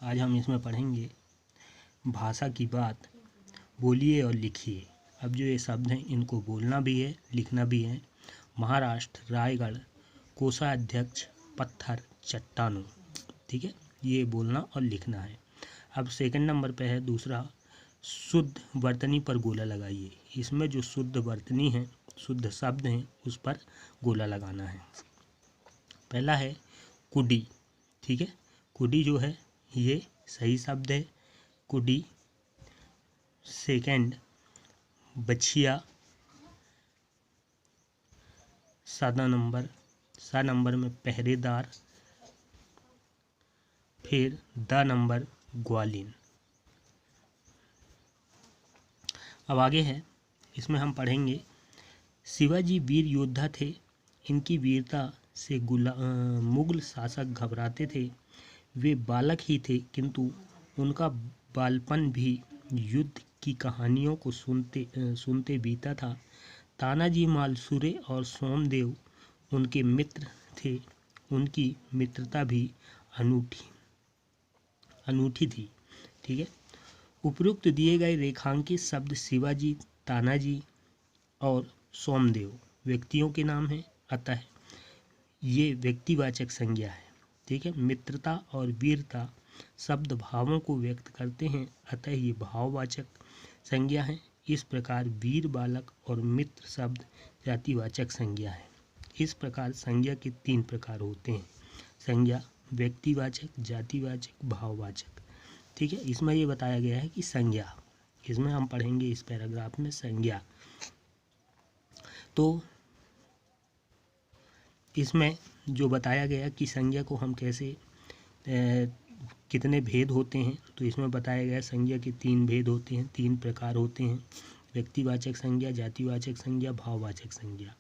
आज हम इसमें पढ़ेंगे भाषा की बात, बोलिए और लिखिए। अब जो ये शब्द हैं इनको बोलना भी है, लिखना भी है। महाराष्ट्र, रायगढ़, कोषाध्यक्ष, पत्थर, चट्टानों। ठीक है, ये बोलना और लिखना है। अब सेकंड नंबर पे है दूसरा, शुद्ध वर्तनी पर गोला लगाइए। इसमें जो शुद्ध वर्तनी है, शुद्ध शब्द हैं, उस पर गोला लगाना है। पहला है कुडी। ठीक है, कुडी जो है ये सही शब्द है, कुडी। सेकंड बछिया, सादा नंबर में पहरेदार। फिर द नंबर ग्वालिन। अब आगे है, इसमें हम पढ़ेंगे शिवाजी वीर योद्धा थे, इनकी वीरता से मुगल शासक घबराते थे। वे बालक ही थे किंतु उनका बालपन भी युद्ध की कहानियों को सुनते बीता था। तानाजी मालसुरे और सोमदेव उनके मित्र थे, उनकी मित्रता भी अनूठी थी। ठीक है, उपरोक्त दिए गए रेखांकित शब्द शिवाजी, तानाजी और सोमदेव व्यक्तियों के नाम हैं, अतः ये व्यक्तिवाचक संज्ञा है। ठीक है, मित्रता और वीरता शब्द भावों को व्यक्त करते हैं, अतः ये भाववाचक संज्ञा है। इस प्रकार वीर बालक और मित्र शब्द जातिवाचक संज्ञा है। इस प्रकार संज्ञा के 3 प्रकार होते हैं, संज्ञा, व्यक्तिवाचक, जातिवाचक, भाववाचक। ठीक है, इसमें ये बताया गया है कि संज्ञा, इसमें हम पढ़ेंगे इस पैराग्राफ में संज्ञा। तो इसमें जो बताया गया कि संज्ञा को हम कैसे कितने भेद होते हैं, तो इसमें बताया गया संज्ञा के 3 भेद होते हैं, 3 प्रकार होते हैं, व्यक्तिवाचक संज्ञा, जातिवाचक संज्ञा, भाववाचक संज्ञा।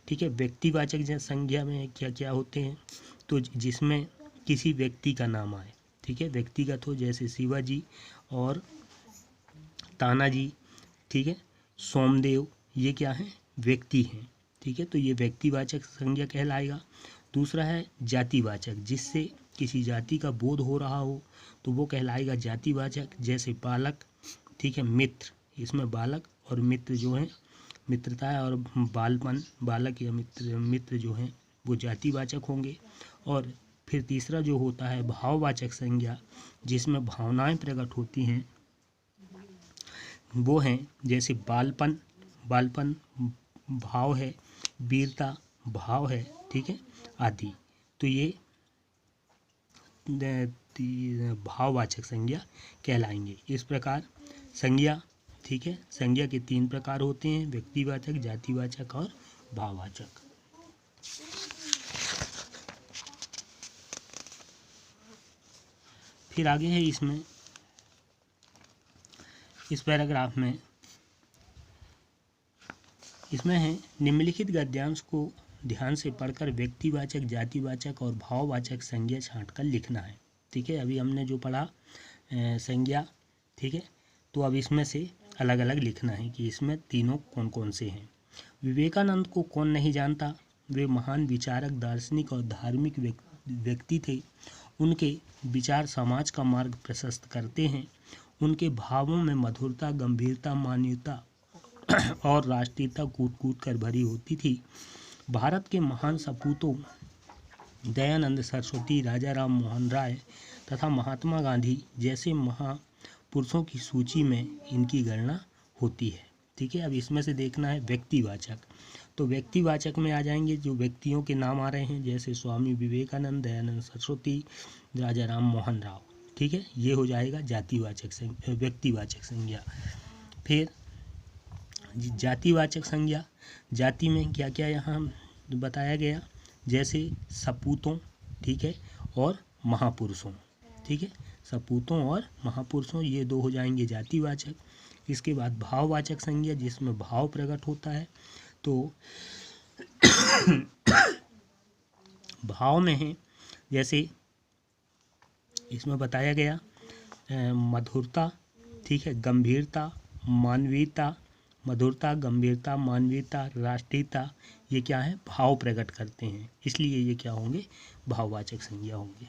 ठीक है, व्यक्तिवाचक संज्ञा में क्या क्या होते हैं, तो जिसमें किसी व्यक्ति का नाम आए। ठीक है, व्यक्तिगत हो, जैसे शिवाजी और तानाजी। ठीक है, सोमदेव, ये क्या है, व्यक्ति हैं। ठीक है, तो ये व्यक्तिवाचक संज्ञा कहलाएगा। दूसरा है जातिवाचक, जिससे किसी जाति का बोध हो रहा हो तो वो कहलाएगा जातिवाचक, जैसे बालक। ठीक है, मित्र, इसमें बालक और मित्र जो हैं, मित्रता और बालपन, बालक या मित्र जो हैं वो जातिवाचक होंगे। और फिर तीसरा जो होता है भाववाचक संज्ञा, जिसमें भावनाएं प्रकट होती हैं, वो हैं जैसे बालपन भाव है, वीरता भाव है। ठीक है, आदि। तो ये भाववाचक संज्ञा कहलाएंगे। इस प्रकार संज्ञा, ठीक है, संज्ञा के 3 प्रकार होते हैं, व्यक्तिवाचक, जातिवाचक और भाववाचक। फिर आगे है इसमें, इस पैराग्राफ में इसमें है निम्नलिखित गद्यांश को ध्यान से पढ़कर व्यक्तिवाचक, जातिवाचक और भाववाचक संज्ञा छांटकर लिखना है। ठीक है, अभी हमने जो पढ़ा संज्ञा, ठीक है, तो अब इसमें से अलग अलग लिखना है कि इसमें तीनों कौन कौन से हैं। विवेकानंद को कौन नहीं जानता, वे महान विचारक, दार्शनिक और धार्मिक व्यक्ति थे। उनके विचार समाज का मार्ग प्रशस्त करते हैं। उनके भावों में मधुरता, गंभीरता, मानवता और राष्ट्रीयता कूट कूट कर भरी होती थी। भारत के महान सपूतों दयानंद सरस्वती, राजा राम मोहन राय तथा महात्मा गांधी जैसे महापुरुषों की सूची में इनकी गणना होती है। ठीक है, अब इसमें से देखना है व्यक्तिवाचक। तो व्यक्तिवाचक में आ जाएंगे जो व्यक्तियों के नाम आ रहे हैं, जैसे स्वामी विवेकानंद, दयानंद सरस्वती, राजा राम मोहन राव। ठीक है, ये हो जाएगा व्यक्तिवाचक संज्ञा। फिर जातिवाचक संज्ञा, जाति में क्या क्या यहाँ बताया गया, जैसे सपूतों, ठीक है, और महापुरुषों। ठीक है, सपूतों और महापुरुषों, ये 2 हो जाएंगे जातिवाचक। इसके बाद भाववाचक संज्ञा, जिसमें भाव प्रकट होता है, तो भाव में है जैसे इसमें बताया गया मधुरता, ठीक है, गंभीरता, मानवीयता, मधुरता, गंभीरता, मानवीयता, राष्ट्रीयता, ये क्या है, भाव प्रकट करते हैं, इसलिए ये क्या होंगे, भाववाचक संज्ञा होंगे।